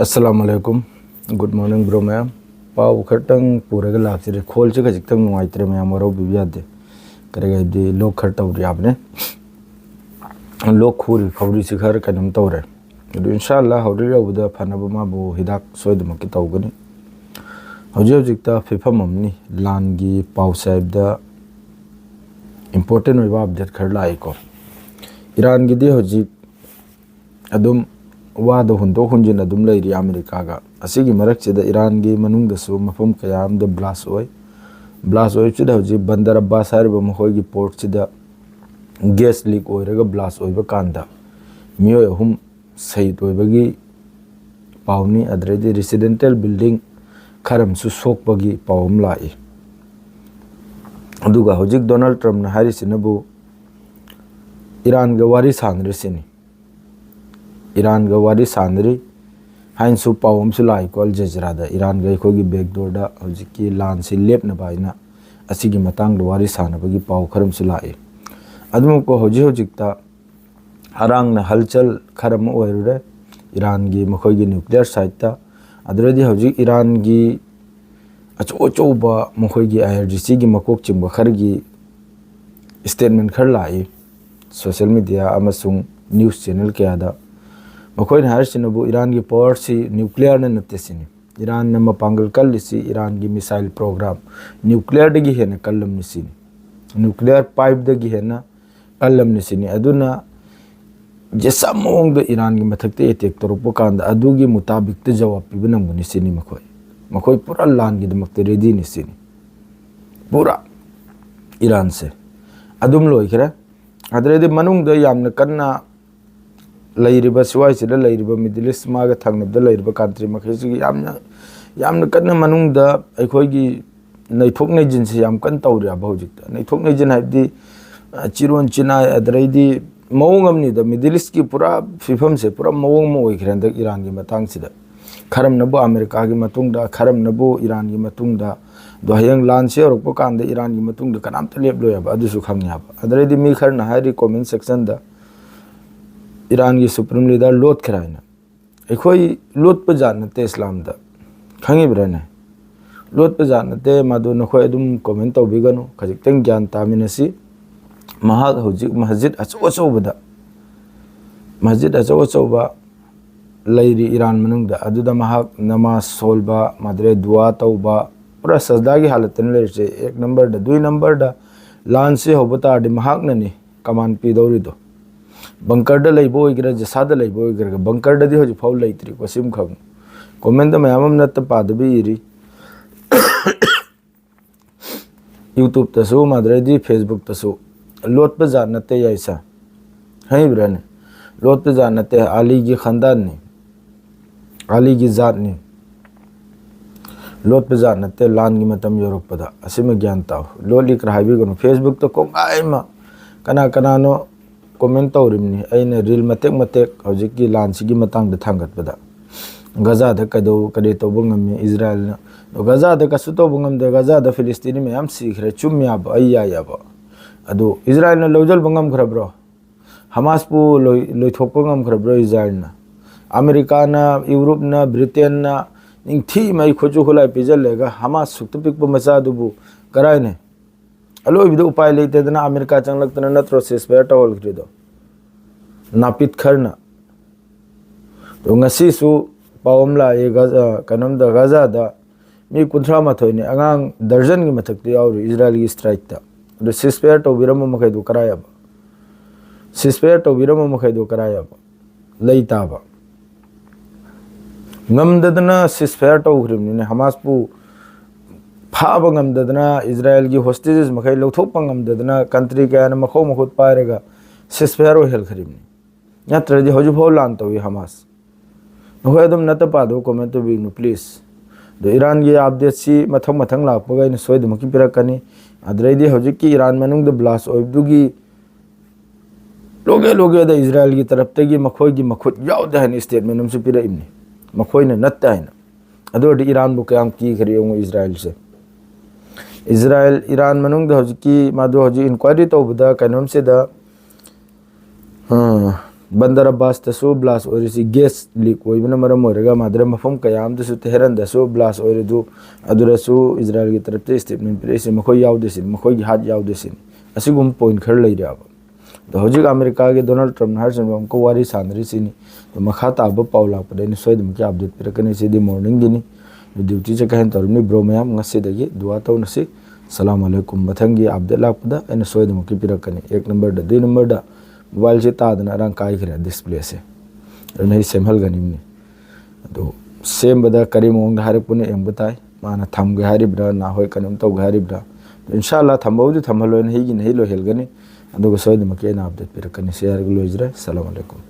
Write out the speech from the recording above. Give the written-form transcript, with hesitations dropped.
अस्सलामुअलैकुम good morning bro ma'am पाव खरतंग पूरे लाक्सिरे खोल से खजितंग नुआइत्रे मैम और बिबियादे करेगा दी लोग खरता उरी आपने लोग खूरी फौरी से खर कनम तौरे इंशाल्लाह हौरी रबुदा फनब माबु हिदाक सोयदमक तौगनी हौजी हौजिकता फिफम अमनी लानगी पाव साइबदा इंपोर्टेंट होइबा अपडेट खर लाइको ईरान गिदी हौजी अदुम वाद हुंदो हुंजिन अदुम लेरी अमेरिका गा असिगी मरकचेदा ईरान गी मनुंगदसु मफम कयाम द ब्लास्ट ओय चिदा हौजी बंदर अब्बास हारिबा मखोयगी पोर्ट चिदा गैस लीक ओइरगा ब्लास्ट ओइबा कांदा मियोय अहुम सहित ओइबगी पावनी अद्रेदी रेसिडेंशियल बिल्डिंग खरम सु सोकपगी पावम लाई अदुगा हौजिक डोनाल्ड ट्रम्प ना हारिसिनबु ईरान गा वारी सानरिसिनी ईरान गा वारी सानरी हाइनसु पावम सु लाई को अल जजरादा ईरान गा खोगी बैकडोर दा हौजिकी लान से लेपना बाइना असिगी मतंग द वारी सानबगी पाव खरम सु लाई अदुम को हौजिकता हरांग ना हलचल खरम ओइरुरे ईरान गी मखोगी न्यूक्लियर साइट ता अदरेदी हौजिक ईरान गी अचोचोबा मखोगी आईआरजीसी गी मकोक चिंबा खरगी स्टेटमेंट खर लाई सोशल मीडिया अमसुंग न्यूज़ चैनल के आदा मखोइन हारसिनबु ईरान की पावर से न्यूक्लियर ने नतेसिनी ईरान ने मपांगल कल्लिसी ईरान की मिसाइल प्रोग्राम न्यूक्लियर दगी हेना कल्लम निसिनी न्यूक्लियर पाइप दगी हेना कल्लम निसिनी अदुना जैसा मोंग द ईरान की मथकते अटैक तोरपो कांदा अदुगी मुताबिक ते जवाब पिबे नंगु निसिनी मखोई पूरा लान की दमकते रेडी निसिनी पूरा ईरान से अदुम लोइखरा अदरेदे मनुंग द यामना कन्ना लैरिबा सिवाइसिदा लैरिबा मिडिल ईस्ट मागा थंगनबदा लैरिबा कंट्री मखैसिगी यामना कन्ना मनुंग द अखोइगी नैथोक नैजिनसे याम कन तौरिया हौजिकता नैथोक नैजिन हाइबदी चिरोन चिनाय अदरेदी मौंग अमनी द मिडिल ईस्ट की पूरा फिफम से पूरा मौंग मो ओइखरेन द ईरान की मतंगसिदा खरमनबु अमेरिका की मतुंगदा खरमनबु ईरान की मतुंगदा दो हयंग लान से औरपो कांदा ईरान की मतुंगदा कनामता लेपलोयाबा अदुसु खंगयाबा अदरेदी मी खरना हाइरी कमेंट सेक्शन दा ईरान की सुप्रीम लीडर लोट खराइना अखोई लोट पे जानते इस्लाम दा खंगिब्रने लोट पे जानते मादो नखोई अदुम कमेंट तौबिगनु खजिक्तंग ज्ञान तामिनसी महाग हौजिक मस्जिद अचौबदा मस्जिद अचौबा लैरी ईरान मनुंगदा अदुदा महाग नमाज सोलबा मादरे दुआ तौबा पूरा सजदा की हालत ने लेरसे एक नंबर दा दुई नंबर दा लान से होबता दि महाग ननी कमान पीदौरिदो बंकर दा लैबो ओइगरा जसादा लैबो ओइगरा बंकर दा दि होजि फाउ लैत्रि को सिम खंग कमेंट मयाम नत पादबी इरी यूट्यूब तसु मादरेदी फेसबुक तसु लोट पे जानते ऐसा है ब्रने लोट पे जानते अली की खानदान ने अली की जात ने लोट पे जानते लान की मतम यूरोप पदा असे में ज्ञान ताओ लो लिख रहा भी गनो फेसबुक तो कोंगाइमा कना कनानो कमेंट तौरिमनी अइना रील मतेक मतेक हौजिकी लानसिगी मतंग द थांगत पदा गजा द कदो कदे तोबो ngami इजराइल न गजा the Kasu तोबो ngam Gaza the फिलिस्तीनी में हम सीखरे चुम्याब अय्या याब अदो इजराइल न लौजल बंगम खरब्रो हमास पु लोइथोपो ngam खरब्रो इजराइल न अमेरिका न यूरोप न ब्रिटेन न निंथी मै खोजु खोलाई पिजल लेगा हमास सुक्त पिकबो मचा दुबु कराइने अलो बिदो उपाय लेते दना अमेरिका चंगलक तना नत्रो सेस्पेयर टोल खरिदो नापित खरना तो ngasi su पावमला ए गजा कनम द गजा द मी कुंथ्रा माथोइने अंगांग दर्जन की मथकते और इजराइल की स्ट्राइक ता द सेस्पेयर टो बिरम मखैदो करायाब सेस्पेयर टो बिरम मखैदो करायाब लैताबा ngam सेस्पेयर टो खरिमने हमास पु फाब ngam इजराइल की होस्टेजेस मखै लौथोक ngam कंट्री का न मखो मखोत पारेगा सेस्पेयर हेल खरिमने नत्रदि हजु फौ लान तोई हमास नखोय दम नत पादो कमेंट तो बिनु प्लीज द ईरान की अपडेट सी मथंग लापगा इन सोयद मकी पिरकनी अदरेदी हजु की ईरान मनुंग द ब्लास्ट ओइबदुगी लोगे द इजराइल की तरफ तगी मखोय की मखुत यावद हन स्टेटमेंट हमसे पिरइमनी मखोय न नत है अदोड ईरान बु कयाम की खरियोंग इजराइल से इजराइल ईरान मनुंग द हजु की मादो हजु इंक्वायरी तौबदा कनम से the Bandar Abbas tasu blast orisi gas leak oibna maram oiraga madra mafam kayam dasu Tehran dasu blast oiridu adurasu Israel gi tarapte statement piresi makhoi yaudesin makhoi gi hat yaudesin asigum point khar leiraba to hojik America gi Donald Trump har sanbam ko wari sanri sini to makha ta ba paula pade ni soidum ki update pirakani si di morning gini duty cha kahen torni bro mayam ngase dagi dua taw nasi assalamu alaikum mathangi update lakpada ena soidum ki pirakani ek number da dui number da mobile से तादना रंग काय खरे display से नहीं same हल गनिमने तो same बदा करी मोंग हारे पुने एम बताय माना थम गे हारी ब्रा ना होय कनम तो हारी ब्रा इंशाल्लाह थमबौदि थमहलो नहीं लो हेल गनी अदुग सोयद मके ना अपडेट पिरकनी शेयर गलो इजरा अस्सलाम वालेकुम।